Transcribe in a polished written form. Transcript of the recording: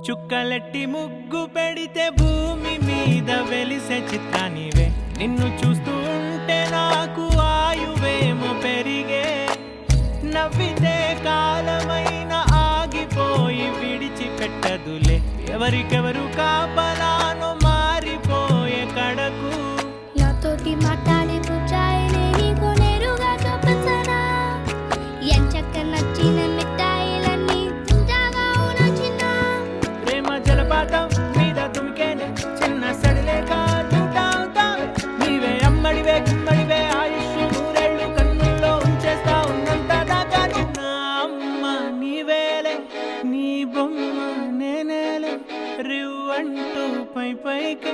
చుక్కలెట్టి ముగ్గు పెడితే భూమి మీద వెలిసే చిత్రానివే. నిన్ను చూస్తూ ఉంటే నాకు ఆయువేమో పెరిగే. నవ్వితే కాలమైన ఆగిపోయి విడిచిపెట్టదులే. ఎవరికెవరు కాపలానో మారిపోయే కడకు. నాతోటి మాట్లాడే పుచ్చాయిని నీకు నేరుగా చూపించనా? ఎంచక్క నచ్చిన మిఠాయిలన్నీ తింటాగా ఉన్నా చిన్న. ప్రేమ జలపాతం మీద తుమికేనే చిన్న సడిలేక చూటావుతావే. నీవే అమ్మడివే గుమ్మడివే ఆయుష్ నూరేళ్ళు కన్నుల్లో ఉంచేస్తా ఉన్నంత దాకా. నా అమ్మ నీవేలే, నీ బొమ్మ నేనేలే. రివ్వంటూ పై పైకే